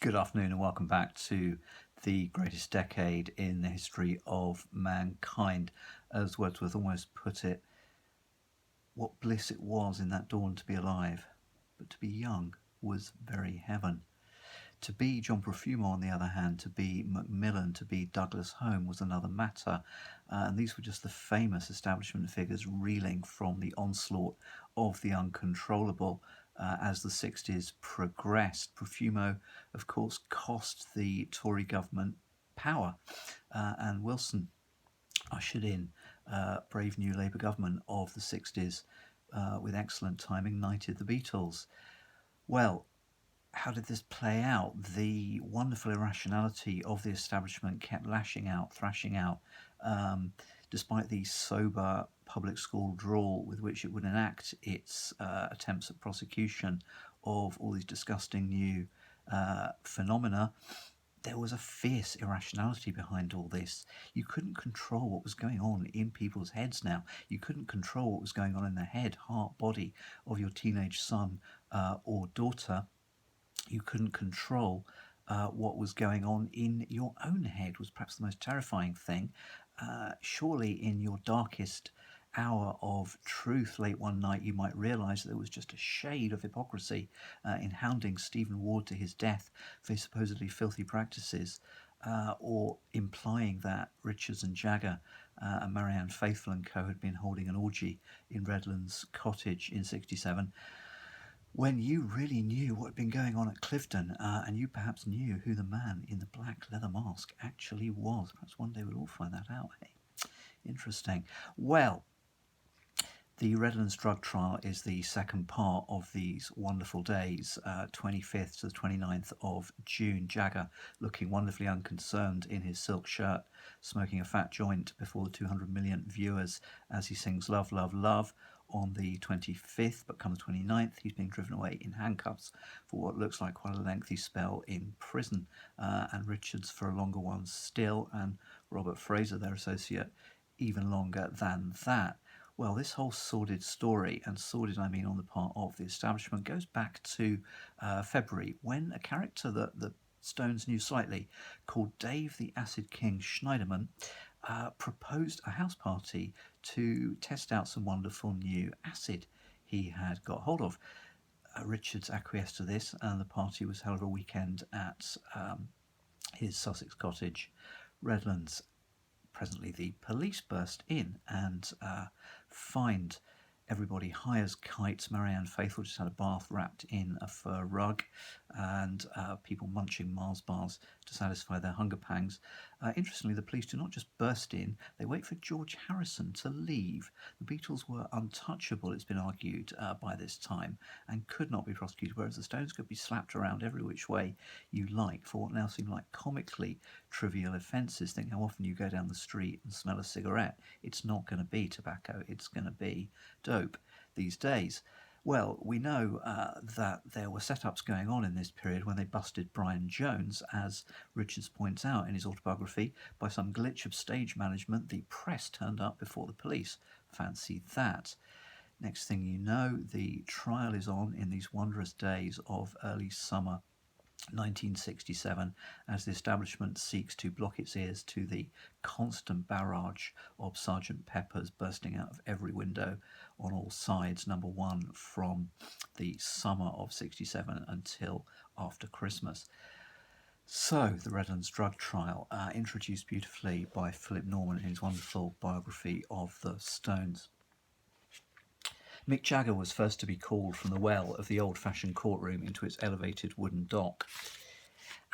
Good afternoon and welcome back to the greatest decade in the history of mankind. As Wordsworth almost put it, what bliss it was in that dawn to be alive, but to be young was very heaven. To be John Profumo, on the other hand, to be Macmillan, to be Douglas Home was another matter. And these were just the famous establishment figures reeling from the onslaught of the uncontrollable as the 60s progressed. Profumo, of course, cost the Tory government power, and Wilson ushered in brave new Labour government of the 60s with excellent timing, knighted the Beatles. Well, how did this play out? The wonderful irrationality of the establishment kept lashing out, thrashing out, despite the sober public school drawl with which it would enact its attempts at prosecution of all these disgusting new phenomena. There was a fierce irrationality behind all this. You couldn't control what was going on in people's heads now. You couldn't control what was going on in the head, heart, body of your teenage son or daughter. You couldn't control what was going on in your own head was perhaps the most terrifying thing. Surely in your darkest hour of truth late one night you might realise that there was just a shade of hypocrisy in hounding Stephen Ward to his death for his supposedly filthy practices, or implying that Richards and Jagger and Marianne Faithfull and co had been holding an orgy in Redlands cottage in 67, when you really knew what had been going on at Clifton, and you perhaps knew who the man in the black leather mask actually was. Perhaps one day we'll all find that out. Hey, interesting. Well, the Redlands drug trial is the second part of these wonderful days, 25th to the 29th of June. Jagger looking wonderfully unconcerned in his silk shirt, smoking a fat joint before the 200 million viewers as he sings Love, Love, Love on the 25th, but come the 29th, he's being driven away in handcuffs for what looks like quite a lengthy spell in prison, and Richards for a longer one still, and Robert Fraser, their associate, even longer than that. Well, this whole sordid story, and sordid I mean on the part of the establishment, goes back to February, when a character that the Stones knew slightly, called Dave the Acid King Schneiderman, proposed a house party to test out some wonderful new acid he had got hold of. Richards acquiesced to this, and the party was held a weekend at his Sussex cottage, Redlands. Presently, the police burst in and find everybody high as kites. Marianne Faithfull just had a bath wrapped in a fur rug, and people munching Mars bars to satisfy their hunger pangs. Interestingly, the police do not just burst in, they wait for George Harrison to leave. The Beatles were untouchable, it's been argued, by this time, and could not be prosecuted, whereas the Stones could be slapped around every which way you like for what now seem like comically trivial offences. Think how often you go down the street and smell a cigarette. It's not going to be tobacco, it's going to be dope these days. Well, we know that there were setups going on in this period when they busted Brian Jones, as Richards points out in his autobiography. By some glitch of stage management, the press turned up before the police. Fancy that. Next thing you know, the trial is on in these wondrous days of early summer 1967, as the establishment seeks to block its ears to the constant barrage of Sergeant Peppers bursting out of every window on all sides, number one from the summer of 67 until after Christmas. So, the Redlands drug trial, introduced beautifully by Philip Norman in his wonderful biography of the Stones. Mick Jagger was first to be called from the well of the old-fashioned courtroom into its elevated wooden dock.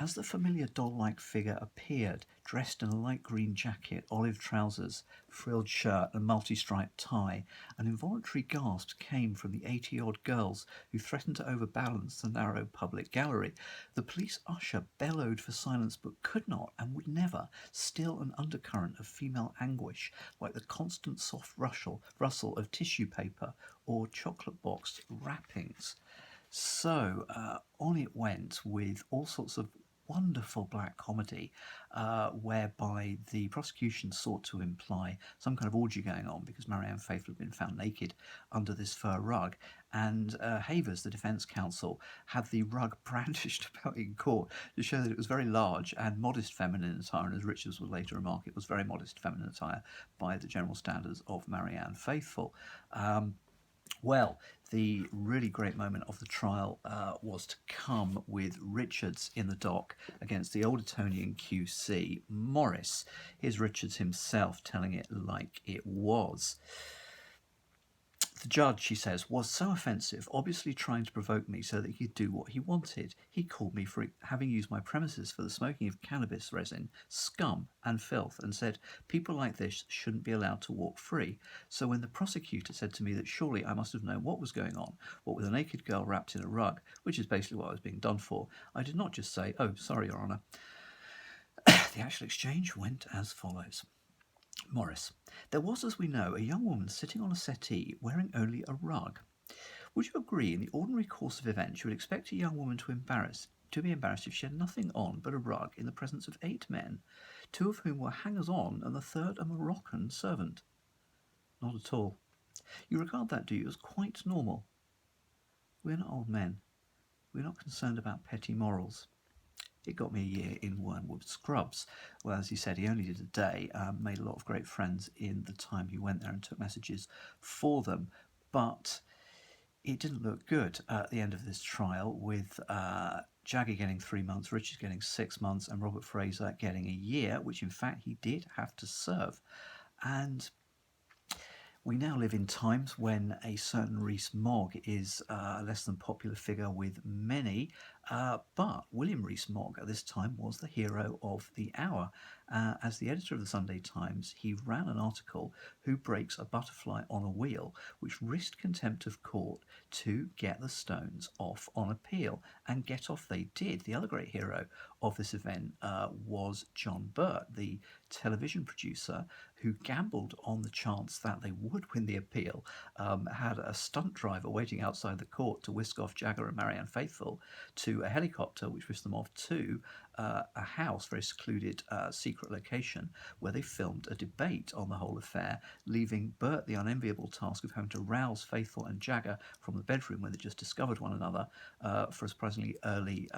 As the familiar doll-like figure appeared, dressed in a light green jacket, olive trousers, frilled shirt and multi-striped tie, an involuntary gasp came from the 80-odd girls who threatened to overbalance the narrow public gallery. The police usher bellowed for silence but could not and would never still an undercurrent of female anguish like the constant soft rustle of tissue paper or chocolate box wrappings. So on it went with all sorts of wonderful black comedy whereby the prosecution sought to imply some kind of orgy going on because Marianne Faithfull had been found naked under this fur rug, and Havers, the defence counsel, had the rug brandished about in court to show that it was very large and modest feminine attire, and as Richards would later remark, it was very modest feminine attire by the general standards of Marianne Faithfull. Well, the really great moment of the trial was to come with Richards in the dock against the old Etonian QC, Morris. Here's Richards himself telling it like it was. The judge, she says, was so offensive, obviously trying to provoke me so that he could do what he wanted. He called me for having used my premises for the smoking of cannabis resin, scum and filth, and said people like this shouldn't be allowed to walk free. So when the prosecutor said to me that surely I must have known what was going on, what with a naked girl wrapped in a rug, which is basically what I was being done for, I did not just say, "Oh, sorry, Your Honour." The actual exchange went as follows. Morris: there was, as we know, a young woman sitting on a settee wearing only a rug. Would you agree, in the ordinary course of events, you would expect a young woman to be embarrassed if she had nothing on but a rug in the presence of 8 men, 2 of whom were hangers-on and the third a Moroccan servant? Not at all. You regard that, do you, as quite normal? We're not old men. We're not concerned about petty morals. It got me a year in Wormwood Scrubs. Well, as he said, he only did a day, made a lot of great friends in the time he went there and took messages for them. But it didn't look good at the end of this trial, with Jagger getting 3 months, Richards getting 6 months, and Robert Fraser getting a year, which in fact he did have to serve. And we now live in times when a certain Rees-Mogg is a less than popular figure with many, but William Rees-Mogg at this time was the hero of the hour. As the editor of the Sunday Times, he ran an article, "Who Breaks a Butterfly on a Wheel?" which risked contempt of court to get the Stones off on appeal, and get off they did. The other great hero of this event was John Burt, the television producer, who gambled on the chance that they would win the appeal, had a stunt driver waiting outside the court to whisk off Jagger and Marianne Faithfull to a helicopter, which whisked them off to a house, very secluded, secret location, where they filmed a debate on the whole affair, leaving Burt the unenviable task of having to rouse Faithfull and Jagger from the bedroom when they just discovered one another for a surprisingly early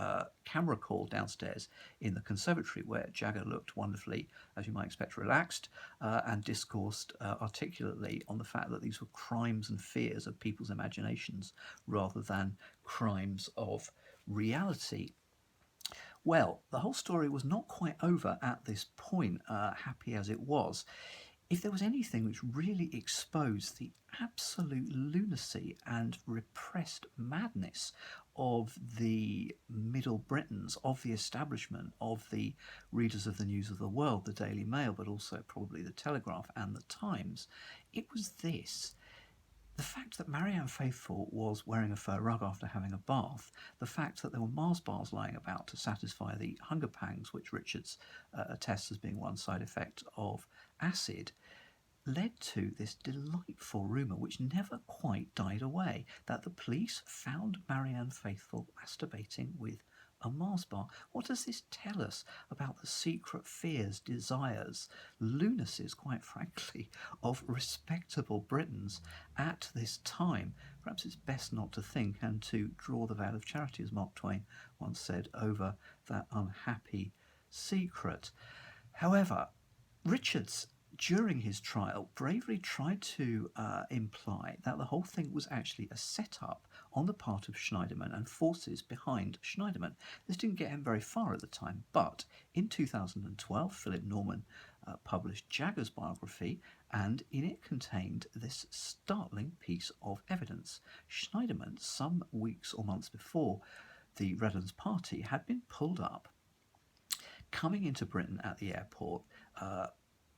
camera call downstairs in the conservatory, where Jagger looked wonderfully, as you might expect, relaxed, and discoursed articulately on the fact that these were crimes and fears of people's imaginations rather than crimes of reality. Well, the whole story was not quite over at this point, happy as it was. If there was anything which really exposed the absolute lunacy and repressed madness of the Middle Britons, of the establishment, of the readers of the News of the World, the Daily Mail, but also probably the Telegraph and the Times, it was this. The fact that Marianne Faithfull was wearing a fur rug after having a bath, the fact that there were Mars bars lying about to satisfy the hunger pangs, which Richards attests as being one side effect of acid, led to this delightful rumour, which never quite died away, that the police found Marianne Faithfull masturbating with a Mars bar. What does this tell us about the secret fears, desires, lunacies, quite frankly, of respectable Britons at this time? Perhaps it's best not to think and to draw the veil of charity, as Mark Twain once said, over that unhappy secret. However, Richards, during his trial, bravely tried to imply that the whole thing was actually a setup on the part of Schneiderman and forces behind Schneiderman. This didn't get him very far at the time, but in 2012, Philip Norman published Jagger's biography, and in it contained this startling piece of evidence. Schneiderman, some weeks or months before the Redlands party, had been pulled up coming into Britain at the airport,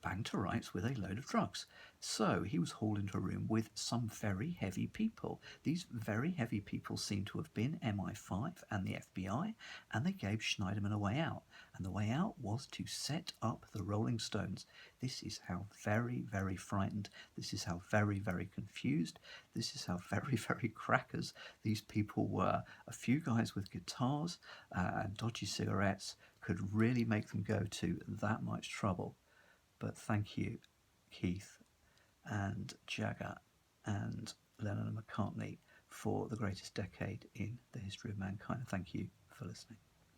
banged to rights with a load of drugs. So he was hauled into a room with some very heavy people. These very heavy people seem to have been MI5 and the FBI, and they gave Schneiderman a way out. And the way out was to set up the Rolling Stones. This is how very, very frightened, this is how very, very confused, this is how very, very crackers these people were. A few guys with guitars and dodgy cigarettes could really make them go to that much trouble. But thank you, Keith and Jagger and Lennon and McCartney, for the greatest decade in the history of mankind. Thank you for listening.